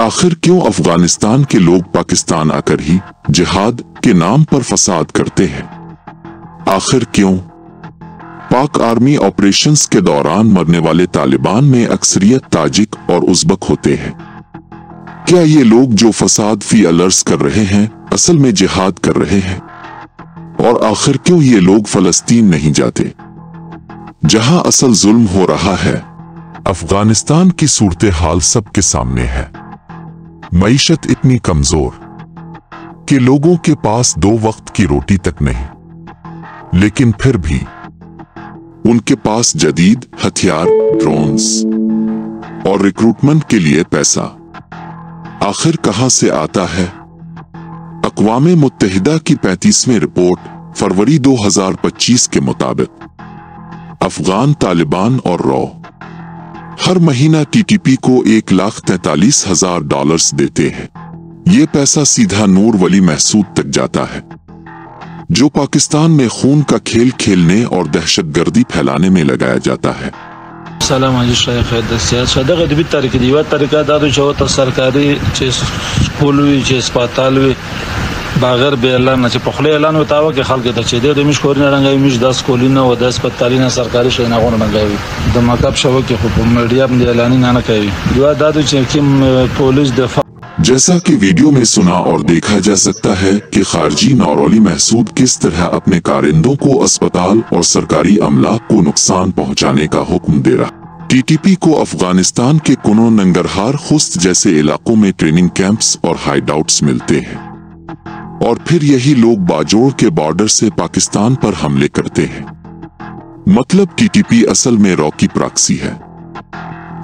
आखिर क्यों अफगानिस्तान के लोग पाकिस्तान आकर ही जिहाद के नाम पर फसाद करते हैं? आखिर क्यों पाक आर्मी ऑपरेशंस के दौरान मरने वाले तालिबान में अक्सरियत ताजिक और उज़्बक होते हैं? क्या ये लोग जो फसाद फी अलर्स कर रहे हैं असल में जिहाद कर रहे हैं? और आखिर क्यों ये लोग फलस्तीन नहीं जाते जहां असल जुल्म हो रहा है? अफगानिस्तान की सूरत हाल सबके सामने है। मईशत इतनी कमजोर कि लोगों के पास 2 वक्त की रोटी तक नहीं, लेकिन फिर भी उनके पास जदीद हथियार, ड्रोन्स और रिक्रूटमेंट के लिए पैसा आखिर कहां से आता है? अक़वाम मुत्तहिदा की 35वीं रिपोर्ट फरवरी 2025 के मुताबिक अफगान तालिबान और रॉ हर महीना टीटीपी को $1,43,000 देते हैं। ये पैसा सीधा नूर वली महसूद तक जाता है, जो पाकिस्तान में खून का खेल खेलने और दहशतगर्दी फैलाने में लगाया जाता है। سلام علیکم خیر سیاست دغه د بیت طریقې دی و طریقه دا چې او سرکاري چې سکول وی چې هسپتال وی باغر به اعلان چې په خله اعلان وتاوه کې خلک ته چې د مش کورینه رنګوي مش 10 کولینه او د هسپتالینه سرکاري شي نه غوڼه رنګوي د مکتب شوکې خو په میډیا باندې اعلان نه کوي یو دا چې کوم پولیس د जैसा कि वीडियो में सुना और देखा जा सकता है कि खारजी नौरोली महसूद किस तरह अपने कारिंदों को अस्पताल और सरकारी अमलाक को नुकसान पहुंचाने का हुक्म दे रहा। टीटीपी को अफगानिस्तान के कुनो, नंगरहार, खुस्त जैसे इलाकों में ट्रेनिंग कैंप्स और हाइडआउट्स मिलते हैं और फिर यही लोग बाजोड़ के बॉर्डर से पाकिस्तान पर हमले करते हैं। मतलब टीटीपी असल में रॉ की प्रॉक्सी है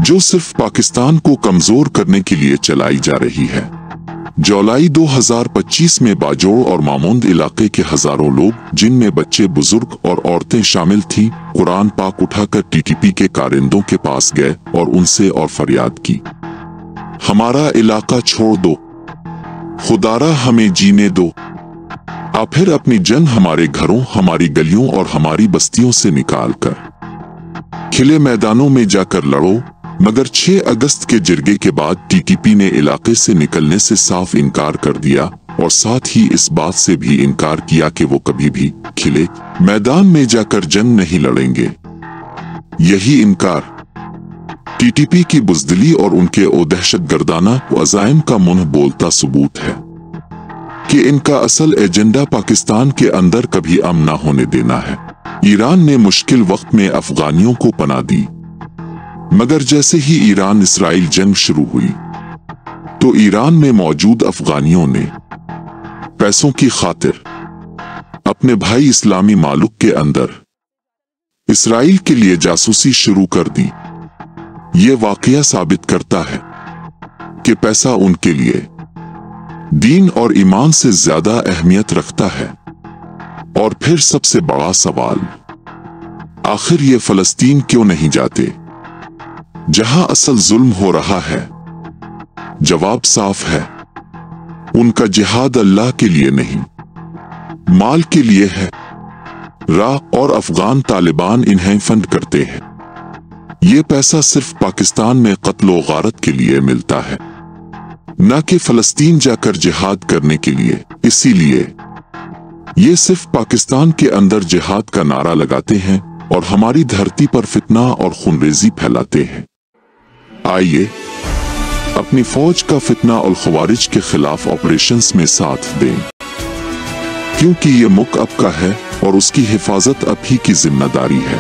जो सिर्फ पाकिस्तान को कमजोर करने के लिए चलाई जा रही है। जुलाई 2025 में बाजोड़ और मामूंद इलाके के हजारों लोग, जिनमें बच्चे, बुजुर्ग और औरतें शामिल थीं, कुरान पाक उठाकर टीटीपी के कारिंदों के पास गए और उनसे और फरियाद की, हमारा इलाका छोड़ दो, खुदारा हमें जीने दो। आप फिर अपनी जन हमारे घरों, हमारी गलियों और हमारी बस्तियों से निकाल कर खिले मैदानों में जाकर लड़ो। मगर 6 अगस्त के जिरगे के बाद टीटीपी ने इलाके से निकलने से साफ इनकार कर दिया और साथ ही इस बात से भी इनकार किया कि वो कभी भी खिले मैदान में जाकर जंग नहीं लड़ेंगे। यही इनकार टीटीपी की बुज़दिली और उनके दहशतगर्दाना अज़ाइम का मुंह बोलता सबूत है कि इनका असल एजेंडा पाकिस्तान के अंदर कभी अमन न होने देना है। ईरान ने मुश्किल वक्त में अफगानियों को पनाह दी, मगर जैसे ही ईरान इसराइल जंग शुरू हुई तो ईरान में मौजूद अफगानियों ने पैसों की खातिर अपने भाई इस्लामी मालुक के अंदर इसराइल के लिए जासूसी शुरू कर दी। ये वाकया साबित करता है कि पैसा उनके लिए दीन और ईमान से ज्यादा अहमियत रखता है। और फिर सबसे बड़ा सवाल, आखिर ये फलस्तीन क्यों नहीं जाते जहां असल जुल्म हो रहा है? जवाब साफ है, उनका जिहाद अल्लाह के लिए नहीं, माल के लिए है। रा और अफगान तालिबान इन्हें फंड करते हैं। ये पैसा सिर्फ पाकिस्तान में कत्लो गारत के लिए मिलता है, न कि फलस्तीन जाकर जिहाद करने के लिए। इसीलिए ये सिर्फ पाकिस्तान के अंदर जिहाद का नारा लगाते हैं और हमारी धरती पर फितना और खूनरेजी फैलाते हैं। आइए अपनी फौज का फितना और खवारिज के खिलाफ ऑपरेशंस में साथ दें, क्योंकि ये मुल्क आपका है और उसकी हिफाजत आप ही की जिम्मेदारी है।